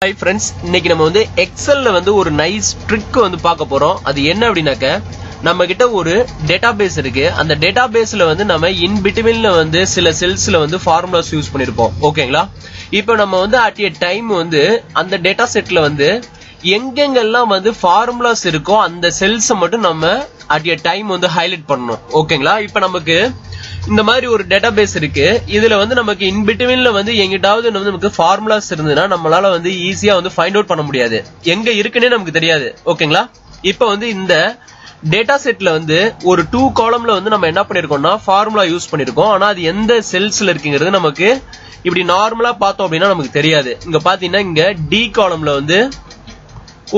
Hi friends, இன்னைக்கு நம்ம வந்து எக்ஸல்ல வந்து ஒரு நைஸ் ட்ரிக் வந்து பார்க்க போறோம். அது என்ன அப்படினாக்க நம்ம கிட்ட ஒரு டேட்டாபேஸ் இருக்கு. அந்த டேட்டாபேஸ்ல வந்து நம்ம இன் பிட்வீன்ல வந்து சில செல்ஸ்ல வந்து ஃபார்முலாஸ் யூஸ் பண்ணிருப்போம். ஓகேங்களா? இப்போ நம்ம வந்து அட் எ டைம் வந்து அந்த டேட்டா செட்ல வந்து எங்கெங்கெல்லாம் வந்து ஃபார்முலாஸ் இருக்கோ அந்த செல்ஸ் மட்டும் நம்ம அட் எ டைம் வந்து ஹைலைட் பண்ணணும். ஓகேங்களா? இப்போ நமக்கு இந்த மாதிரி ஒரு டேட்டாபேஸ் இருக்கு. இதுல வந்து நமக்கு இன் பிட்வீன்ல வந்து எங்கிட்டாவது நமக்கு ஃபார்முலாஸ் இருந்ததுன்னா நம்மளால வந்து ஈஸியா வந்து ஃபைண்ட் அவுட் பண்ண முடியாது. எங்க இருக்குன்னே நமக்கு தெரியாது. ஓகேங்களா? இப்போ வந்து இந்த டேட்டா செட்ல வந்து ஒரு 2 காலம்ல வந்து நம்ம என்ன பண்ணிருக்கோம்னா ஃபார்முலா யூஸ் பண்ணிருக்கோம். ஆனா அது எந்த செல்ஸ்ல இருக்குங்கிறது நமக்கு இப்படி நார்மலா பார்த்தோம் அப்படின்னா நமக்கு தெரியாது. இங்க பாத்தீங்கன்னா இங்க டி காலம்ல வந்து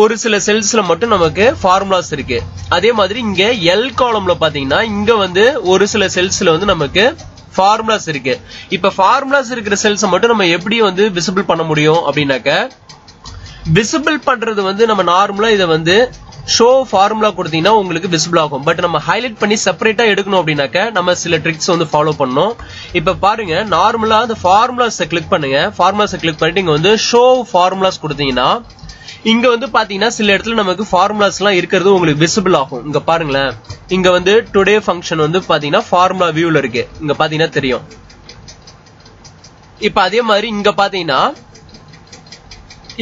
ஒரு சில செல்ஸ்ல மட்டும் நமக்கு ஃபார்முலாஸ் இருக்கு. அதே மாதிரி இங்க எல் காலம்ல பாத்தீங்கன்னா இங்க வந்து ஒரு சில செல்ஸ்ல வந்து நமக்கு ஃபார்முலாஸ் இருக்கு. இப்ப ஃபார்முலாஸ் இருக்கிற செல்ஸ் மட்டும் நம்ம எப்படி வந்து விசிபிள் பண்ண முடியும் அப்படின்னாக்க, விசிபிள் பண்றது வந்து நம்ம நார்மலா இதை வந்து ஷோ ஃபார்முலா கொடுத்தீங்கன்னா உங்களுக்கு விசிபிள் ஆகும். பட் நம்ம ஹைலைட் பண்ணி செப்பரேட்டா எடுக்கணும் அப்படின்னாக்க நம்ம சில ட்ரிக்ஸ் வந்து ஃபாலோ பண்ணணும். இப்ப பாருங்க, நார்மலா அந்த ஃபார்முலாஸை கிளிக் பண்ணுங்க. ஃபார்முலாஸை கிளிக் பண்ணிட்டு இங்க வந்து ஷோ ஃபார்முலாஸ் கொடுத்தீங்கன்னா இங்க வந்து பாத்தீங்கன்னா சில இடத்துல நமக்கு ஃபார்முலாஸ் எல்லாம் இருக்கிறது உங்களுக்கு விசிபிள் ஆகும். இங்க பாருங்களேன், இங்க வந்து டுடே ஃபங்க்ஷன் வந்து பாத்தீங்கன்னா ஃபார்முலா வியூல இருக்கு. இங்க பாத்தீங்கன்னா தெரியும். இப்ப அதே மாதிரி இங்க பாத்தீங்கன்னா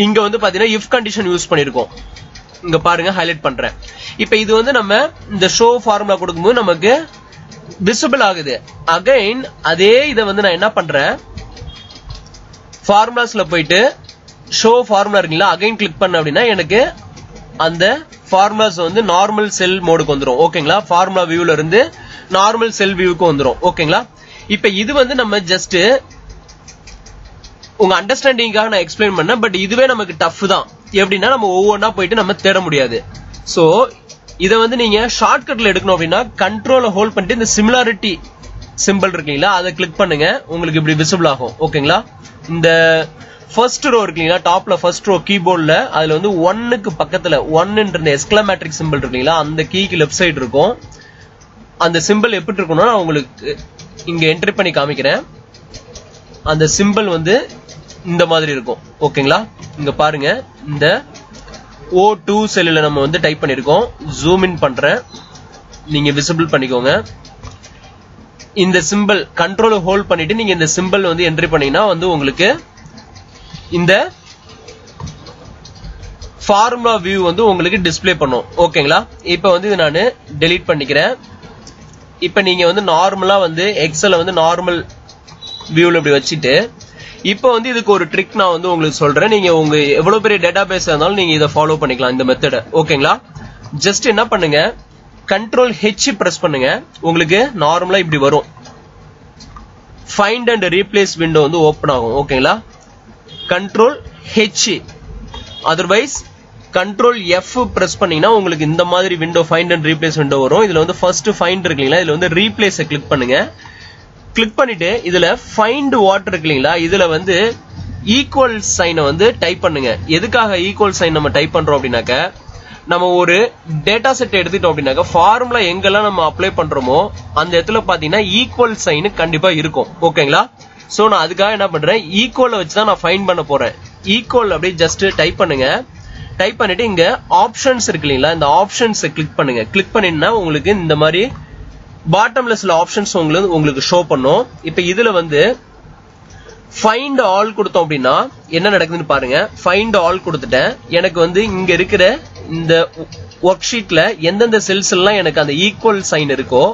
இங்க வந்து பாத்தீங்கன்னா இஃப் கண்டிஷன் யூஸ் பண்ணிருக்கோம். இங்க பாருங்க, ஹைலைட் பண்றேன். இப்ப இது வந்து நம்ம இந்த ஷோ ஃபார்முலா கொடுக்கும்போது நமக்கு விசிபிள் ஆகுது. அகைன் அதே இதை வந்து நான் என்ன பண்றேன், ஃபார்முலாஸ்ல போயிட்டு ஷோ ஃபார்முலா இருக்குங்களா, அகைன் கிளிக் பண்ண அப்படின்னா எனக்கு அந்த ஃபார்முலாஸ் வந்து நார்மல் செல் மோடுக்கு வந்துடும். ஓகேங்களா? ஃபார்முலா வியூல இருந்து நார்மல் செல் வியூக்கு வந்துடும். ஓகேங்களா? இப்ப இது வந்து நம்ம ஜஸ்ட் உங்க அண்டர்ஸ்டாண்டிங்காக நான் எக்ஸ்பிளைன் பண்ணேன். பட் இதுவே நமக்கு டஃப் தான். எப்படின்னா நம்ம ஒவ்வொன்றா போயிட்டு நம்ம தேட முடியாது. சோ இதை வந்து நீங்க ஷார்ட்கட்ல எடுக்கணும் அப்படின்னா கண்ட்ரோலை ஹோல்ட் பண்ணிட்டு இந்த சிமிலாரிட்டி சிம்பிள் இருக்கீங்களா அதை கிளிக் பண்ணுங்க. உங்களுக்கு இப்படி விசிபிள் ஆகும். ஓகேங்களா? இந்த ஃபர்ஸ்ட் ரோ இருக்கீங்களா, டாப்ல ஃபர்ஸ்ட் ரோ கீபோர்ட்ல அதுல வந்து 1க்கு பக்கத்துல 1 எக்ஸ்கிளமேட்ரிக் சிம்பிள் இருக்கீங்களா, அந்த கீக்கு லெஃப்ட் சைடு இருக்கும். அந்த சிம்பிள் எப்படி இருக்கும்னா நான் உங்களுக்கு இங்க என்ட்ரி பண்ணி காமிக்கிறேன். அந்த சிம்பிள் வந்து இந்த மாதிரி இருக்கும். ஓகேங்களா? இங்க பாருங்க, இந்த O2 செல்லுல நம்ம வந்து டைப் பண்ணிருக்கோம். ஜூம் இன் பண்றேன், நீங்க விசிபிள் பண்ணிக்கோங்க. இந்த சிம்பிள் கண்ட்ரோல் ஹோல்ட் பண்ணிட்டு நீங்க இந்த சிம்பிள் வந்து என்ட்ரி பண்ணீங்கன்னா வந்து உங்களுக்கு இந்த ஃபார்முலா வியூ வந்து உங்களுக்கு டிஸ்ப்ளே பண்ணும். ஓகேங்களா? இப்ப வந்து இது நான் டெலீட் பண்ணிக்கிறேன். இப்ப நீங்க வந்து நார்மலா வந்து எக்ஸல வந்து நார்மல் வியூல இப்படி வச்சுட்டு இப்ப வந்து இதுக்கு ஒரு ட்ரிக் நான் வந்து உங்களுக்கு சொல்றேன். நீங்க உங்க எவ்வளவு பெரிய டேட்டாபேஸ் இருந்தாலும் நீங்க இதை ஃபாலோ பண்ணிக்கலாம், இந்த மெத்தட. ஓகேங்களா? ஜஸ்ட் என்ன பண்ணுங்க, கண்ட்ரோல் H பிரஸ் பண்ணுங்க. உங்களுக்கு நார்மலா இப்படி வரும். ஃபைண்ட் அண்ட் ரீப்ளேஸ் விண்டோ வந்து ஓபன் ஆகும். ஓகேங்களா? Control H, otherwise control F press பண்ணீங்கன்னா உங்களுக்கு இந்த மாதிரி window find and replace window வரும். இதுல வந்து ஃபர்ஸ்ட் ஃபைண்ட் இருக்குங்களா, இதுல வந்து ரீப்ளேஸ் கிளிக் பண்ணுங்க. கிளிக் பண்ணிட்டு இதுல ஃபைண்ட் வாட் இருக்குங்களா, இதுல வந்து ஈக்குவல் சைனை வந்து டைப் பண்ணுங்க. எதுக்காக ஈக்குவல் சைன் நம்ம டைப் பண்றோம் அப்படின்னாக்க, நம்ம ஒரு டேட்டா செட் எடுத்துட்டோம் அப்படின்னாக்க ஃபார்முலா எங்கெல்லாம் நம்ம அப்ளை பண்றோமோ அந்த இடத்துல பாத்தீங்கன்னா ஈக்குவல் சைன் கண்டிப்பா இருக்கும். ஓகேங்களா? சோ நான் அதுக்காக என்ன பண்றேன், ஈக்குவல் வச்சுதான் நான் ஃபைண்ட் பண்ண போறேன். ஈக்குவல் அப்படியே ஜஸ்ட் டைப் பண்ணுங்க. டைப் பண்ணிட்டு இங்க ஆப்ஷன்ஸ் இருக்கு இல்லைங்களா, இந்த ஆப்ஷன்ஸ் கிளிக் பண்ணுங்க. கிளிக் பண்ணினா உங்களுக்கு இந்த மாதிரி பாட்டம்ல சில ஆப்ஷன்ஸ் உங்களுக்கு ஷோ பண்ணும். இப்ப இதுல வந்து ஃபைண்ட் ஆல் கொடுத்தோம் அப்படின்னா என்ன நடக்குதுன்னு பாருங்க. ஃபைண்ட் ஆல் கொடுத்துட்டேன். எனக்கு வந்து இங்க இருக்கிற இந்த ஒர்க் ஷீட்ல எந்தெந்த செல்ஸ் எல்லாம் எனக்கு அந்த ஈக்குவல் சைன் இருக்கோ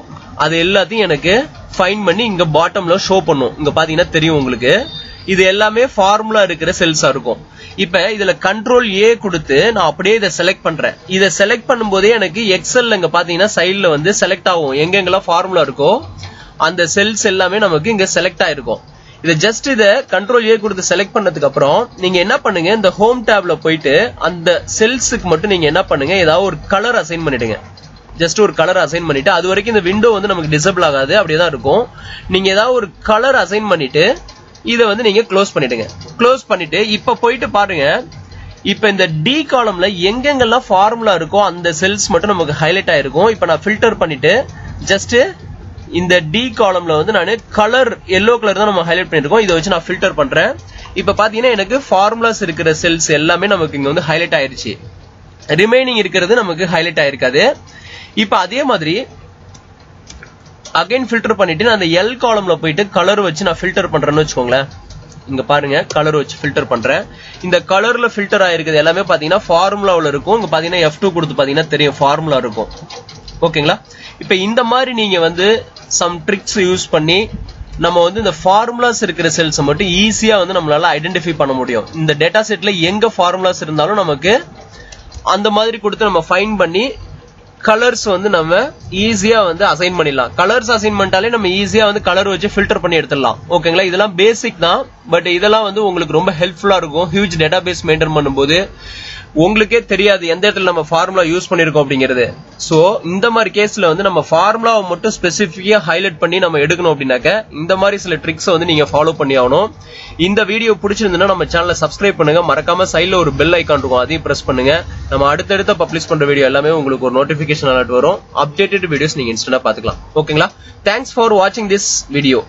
அது எல்லாத்தையும் எனக்கு ஃபைண்ட் பண்ணி இங்க பாட்டம்ல ஷோ பண்ணும். இங்க பாத்தீங்கன்னா தெரியும் உங்களுக்கு, இது எல்லாமே ஃபார்முலா இருக்கிற செல்ஸா இருக்கும். இப்ப இதுல கண்ட்ரோல் A கொடுத்து நான் அப்படியே இதை செலக்ட் பண்றேன். இதை செலக்ட் பண்ணும்போதே எனக்கு எக்ஸல்ல இங்க பாத்தீங்கன்னா சைட்ல வந்து செலக்ட் ஆகும். எங்கெங்கெல்லாம் ஃபார்முலா இருக்கோ அந்த செல்ஸ் எல்லாமே நமக்கு இங்க செலக்ட் ஆயிருக்கும். இதை ஜஸ்ட் இதை கண்ட்ரோல் A கொடுத்து செலக்ட் பண்ணதுக்கு அப்புறம் நீங்க என்ன பண்ணுங்க, இந்த ஹோம் டேப்ல போயிட்டு அந்த செல்ஸுக்கு மட்டும் நீங்க என்ன பண்ணுங்க, ஏதாவது ஒரு கலர் அசைன் பண்ணிடுங்க. ஜஸ்ட் ஒரு கலர் அசைன் பண்ணிட்டு அது வரைக்கும் இந்த விண்டோ வந்து நமக்கு டிசேபிள் ஆகாது, அப்படியேதான் இருக்கும். நீங்க ஏதாவது ஒரு கலர் அசைன் பண்ணிட்டு இதை வந்து நீங்க க்ளோஸ் பண்ணிடுங்க. க்ளோஸ் பண்ணிட்டு இப்ப போயிட்டு பாருங்க, இப்ப இந்த டி காலம்ல எங்கெங்கெல்லாம் ஃபார்முலா இருக்கோ அந்த செல்ஸ் மட்டும் நமக்கு ஹைலைட் ஆயிருக்கும். இப்ப நான் ஃபில்டர் பண்ணிட்டு ஜஸ்ட் இந்த டி காலம்ல வந்து நான் கலர் எல்லோ கலர் தான் நம்ம ஹைலைட் பண்ணிருக்கோம். இதை வச்சு நான் ஃபில்டர் பண்றேன். இப்ப பாத்தீங்கன்னா எனக்கு ஃபார்முலாஸ் இருக்கிற செல்ஸ் எல்லாமே நமக்கு இங்க வந்து ஹைலைட் ஆயிருச்சு. ரிமைனிங் இருக்கிறது நமக்கு ஹைலைட் ஆயிருக்காது. இப்ப அதே மாதிரி அகைன் ஃபில்டர் பண்ணிட்டு நான் அந்த எல் காலம்ல போயிட்டு கலர் வச்சு நான் ஃபில்டர் பண்றேன்னு வச்சுக்கோங்களேன். இங்க பாருங்க கலர் வச்சு ஃபில்டர் பண்றேன். இந்த கலர்ல ஃபில்டர் ஆயிருக்குது எல்லாமே பாத்தீங்கன்னா ஃபார்முலாவுல இருக்கும். இங்க பாத்தீங்கன்னா F2 கொடுத்து பாத்தீங்கன்னா தெரியும் ஃபார்முலா இருக்கும். ஓகேங்களா? இப்ப இந்த மாதிரி நீங்க வந்து சம் ட்ரிக்ஸ் யூஸ் பண்ணி நம்ம வந்து இந்த ஃபார்முலாஸ் இருக்கிற செல்ஸ் மட்டும் ஈஸியா வந்து நம்மளால ஐடென்டிஃபை பண்ண முடியும். இந்த டேட்டா செட்ல எங்க ஃபார்முலாஸ் இருந்தாலும் நமக்கு அந்த மாதிரி கொடுத்து நம்ம ஃபைண்ட் பண்ணி கலர்ஸ் வந்து நம்ம ஈஸியா வந்து அசைன் பண்ணிடலாம். கலர்ஸ் அசைன் பண்ணிட்டாலே நம்ம ஈஸியா வந்து கலர் வச்சு ஃபில்டர் பண்ணி எடுத்துடலாம். ஓகேங்களா? இதெல்லாம் பேசிக் தான். பட் இதெல்லாம் வந்து உங்களுக்கு ரொம்ப ஹெல்ப்ஃபுல்லா இருக்கும். ஹியூஜ் டேட்டாபேஸ் மெயின்டைன் பண்ணும்போது உங்களுக்கே தெரியாது எந்த இடத்துல நம்ம ஃபார்முலா யூஸ் பண்ணிருக்கோம் அப்படிங்கிறது. சோ இந்த மாதிரி கேஸ்ல வந்து நம்ம ஃபார்முலாவை மட்டும் ஸ்பெசிஃபிக்கா ஹைலைட் பண்ணி நம்ம எடுக்கணும் அப்படின்னாக்க இந்த மாதிரி சில ட்ரிக்ஸ் வந்து நீங்க ஃபாலோ பண்ணி ஆகணும். இந்த வீடியோ பிடிச்சிருந்ததுன்னா நம்ம சேனலை சப்ஸ்கிரைப் பண்ணுங்க. மறக்காம சைட்ல ஒரு பெல் ஐகான் இருக்கும், அதையும் பிரஸ் பண்ணுங்க. நம்ம அடுத்தடுத்த பப்ளிஷ் பண்ற வீடியோ எல்லாமே உங்களுக்கு ஒரு நோட்டிபிகேஷன் அலர்ட் வரும். அப்டேட்டட் வீடியோஸ் நீங்க இன்ஸ்டன்டா பாத்துக்கலாம். ஓகேங்களா? தேங்க்ஸ் ஃபார் வாட்சிங் திஸ் வீடியோ.